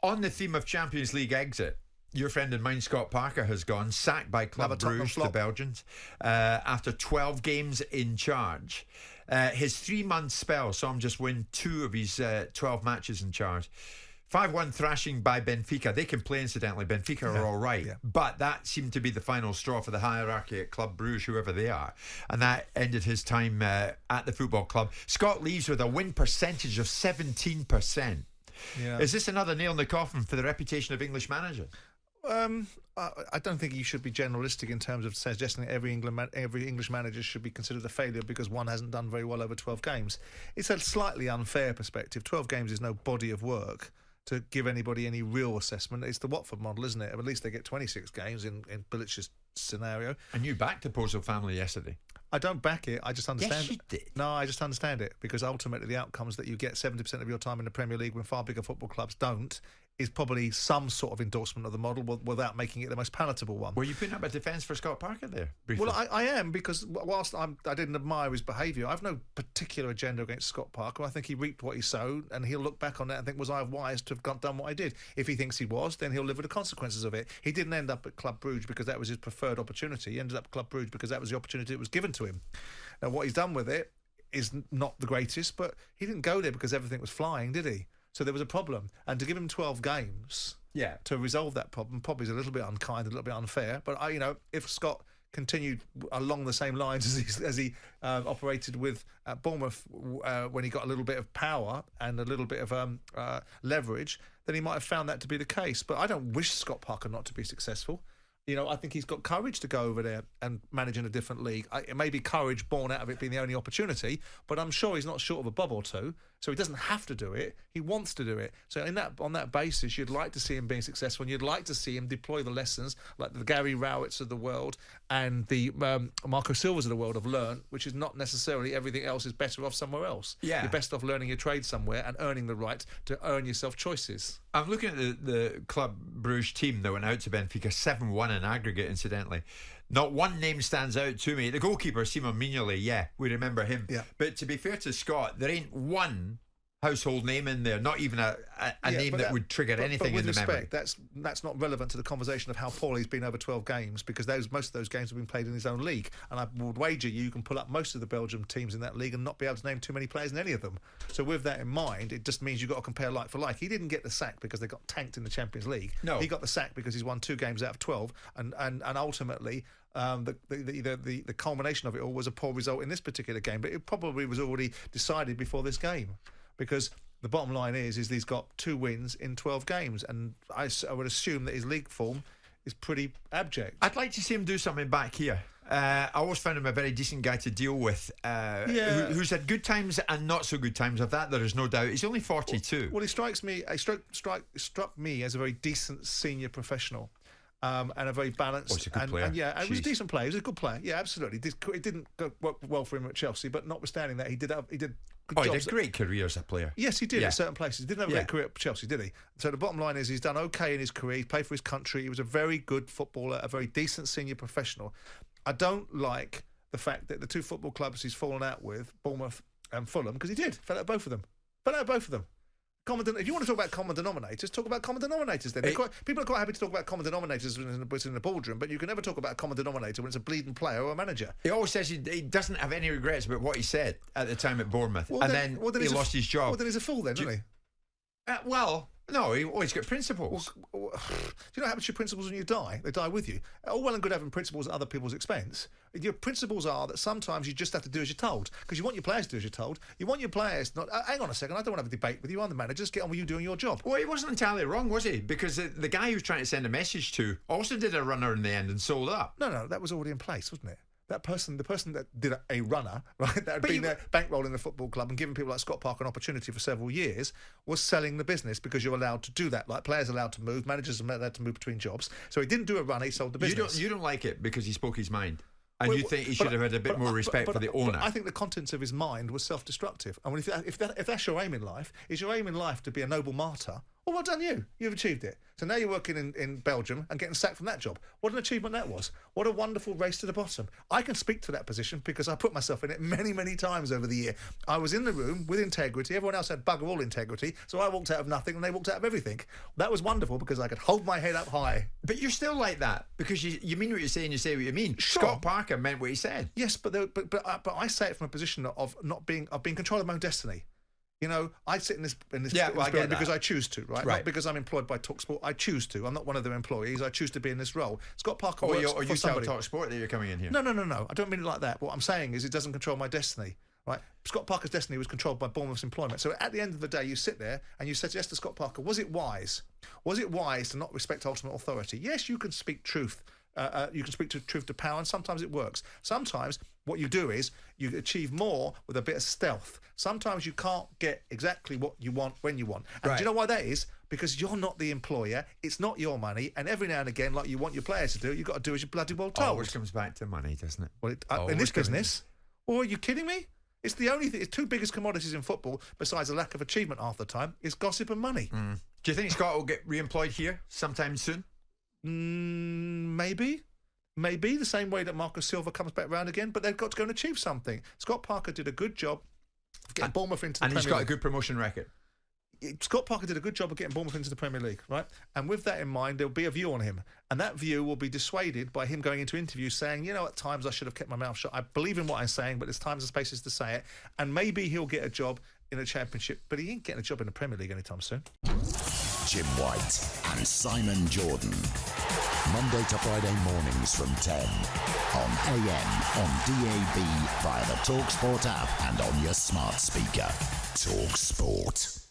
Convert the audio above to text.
On the theme of Champions League exit, your friend and mine, Scott Parker, has gone, sacked by Club Brugge, the Belgians, after 12 games in charge. His 3-month spell saw him just win 2 of his 12 matches in charge. 5-1 thrashing by Benfica. They can play, incidentally. Benfica are all right. Yeah. But that seemed to be the final straw for the hierarchy at Club Brugge, whoever they are. And that ended his time at the football club. Scott leaves with a win percentage of 17%. Yeah. Is this another nail in the coffin for the reputation of English managers? I don't think you should be generalistic in terms of suggesting that every English manager should be considered a failure because one hasn't done very well over 12 games. It's a slightly unfair perspective. 12 games is no body of work to give anybody any real assessment. It's the Watford model, isn't it? At least they get 26 games in Bilic's scenario. And you backed the Pozzo family yesterday. I don't back it. I just understand. Yes, you did. No, I just understand it because ultimately the outcomes that you get 70% of your time in the Premier League when far bigger football clubs don't is probably some sort of endorsement of the model without making it the most palatable one. Were you putting up a defence for Scott Parker there, briefly? Well, I am, because whilst I didn't admire his behaviour, I have no particular agenda against Scott Parker. I think he reaped what he sowed, and he'll look back on that and think, was I wise to have done what I did? If he thinks he was, then he'll live with the consequences of it. He didn't end up at Club Brugge because that was his preferred opportunity. He ended up at Club Brugge because that was the opportunity that was given to him. Now, what he's done with it is not the greatest, but he didn't go there because everything was flying, did he? So there was a problem. And to give him 12 games to resolve that problem probably is a little bit unkind, a little bit unfair. But, if Scott continued along the same lines as he operated with Bournemouth when he got a little bit of power and a little bit of leverage, then he might have found that to be the case. But I don't wish Scott Parker not to be successful. I think he's got courage to go over there and manage in a different league. It may be courage born out of it being the only opportunity, but I'm sure he's not short of a bob or two. So he doesn't have to do it. He wants to do it. So on that basis, you'd like to see him being successful, and you'd like to see him deploy the lessons like the Gary Rowitts of the world and the Marco Silvas of the world have learned, which is not necessarily everything else is better off somewhere else. Yeah. You're best off learning your trade somewhere and earning the right to earn yourself choices. I'm looking at the Club Brugge team that went out to Benfica, 7-1 in aggregate, incidentally. Not one name stands out to me. The goalkeeper, Simon Mignolet, we remember him. Yeah. But to be fair to Scott, there ain't one household name in there, not even a name that would trigger anything in the memory. That's not relevant to the conversation of how poorly he's been over 12 games, because most of those games have been played in his own league, and I would wager you can pull up most of the Belgian teams in that league and not be able to name too many players in any of them. So with that in mind, it just means you've got to compare like for like. He didn't get the sack because they got tanked in the Champions League. No, he got the sack because he's won 2 games out of 12, and ultimately the culmination of it all was a poor result in this particular game. But it probably was already decided before this game, because the bottom line is he's got 2 wins in 12 games, and I would assume that his league form is pretty abject. I'd like to see him do something back here. I always found him a very decent guy to deal with, who's had good times and not so good times. Of that, there is no doubt. He's only 42. Well, he struck me as a very decent senior professional. And a very balanced. Oh, he's a good player. He was a decent player. He was a good player. Yeah, absolutely. It didn't work well for him at Chelsea, but notwithstanding that, he did good jobs. He did a great career as a player. Yes, he did at certain places. He didn't have a great career at Chelsea, did he? So the bottom line is he's done okay in his career. He played for his country. He was a very good footballer, a very decent senior professional. I don't like the fact that the 2 football clubs he's fallen out with, Bournemouth and Fulham, because he fell out of both of them. If you want to talk about common denominators, talk about common denominators then. People are quite happy to talk about common denominators in the boardroom, but you can never talk about a common denominator when it's a bleeding player or a manager. He always says he doesn't have any regrets about what he said at the time at Bournemouth, then he lost his job. Well, then he's a fool then, isn't he? No, he's got principles. Do you know what happens to your principles when you die? They die with you. All well and good having principles at other people's expense. Your principles are that sometimes you just have to do as you're told, because you want your players to do as you're told. You want your players not... hang on a second, I don't want to have a debate with you. I'm the manager. Just get on with you doing your job. Well, he wasn't entirely wrong, was he? Because the guy he was trying to send a message to also did a runner in the end and sold up. No, that was already in place, wasn't it? The person that did a runner, right, that had been there bankrolling the football club and giving people like Scott Parker an opportunity for several years, was selling the business, because you're allowed to do that. Like, players are allowed to move, managers are allowed to move between jobs. So he didn't do a runner, he sold the business. You don't like it because he spoke his mind. And you think he should have had a bit more respect for the owner. I think the contents of his mind was self-destructive. And if that's your aim in life, is your aim in life to be a noble martyr? Well done you. You've achieved it. So now you're working in Belgium and getting sacked from that job. What an achievement that was. What a wonderful race to the bottom. I can speak to that position because I put myself in it many, many times over the year. I was in the room with integrity. Everyone else had bugger all integrity. So I walked out of nothing and they walked out of everything. That was wonderful because I could hold my head up high. But you're still like that because you mean what you say and you say what you mean. Sure. Scott Parker meant what he said. Yes, but I say it from a position of being control of my own destiny. You know, I sit in this building because I choose to, right? Not because I'm employed by talkSPORT. I choose to. I'm not one of their employees. I choose to be in this role. Scott Parker works for somebody. Tell talkSPORT that you're coming in here. No. I don't mean it like that. What I'm saying is it doesn't control my destiny, right? Scott Parker's destiny was controlled by Bournemouth's employment. So at the end of the day, you sit there and you suggest to Scott Parker, was it wise? Was it wise to not respect ultimate authority? Yes, you can speak truth. You can speak to truth to power, and sometimes it works. Sometimes what you do is you achieve more with a bit of stealth. Sometimes you can't get exactly what you want when you want. And do you know why that is? Because you're not the employer. It's not your money. And every now and again, like you want your players to do, you've got to do as you're bloody well told. Always comes back to money, doesn't it? Well, in this business, are you kidding me? It's the only thing. It's two biggest commodities in football, besides a lack of achievement half the time, is gossip and money. Do you think Scott will get re-employed here sometime soon? Maybe the same way that Marcus Silva comes back round again, but they've got to go and achieve something. Scott Parker did a good job of getting Bournemouth into the Premier League. And he's got a good promotion record. Scott Parker did a good job of getting Bournemouth into the Premier League, right? And with that in mind, there'll be a view on him. And that view will be dissuaded by him going into interviews saying, you know, at times I should have kept my mouth shut. I believe in what I'm saying, but there's times and spaces to say it. And maybe he'll get a job in a Championship, but he ain't getting a job in the Premier League anytime soon. Jim White and Simon Jordan. Monday to Friday mornings from 10 on AM, on DAB, via the talkSPORT app and on your smart speaker. talkSPORT.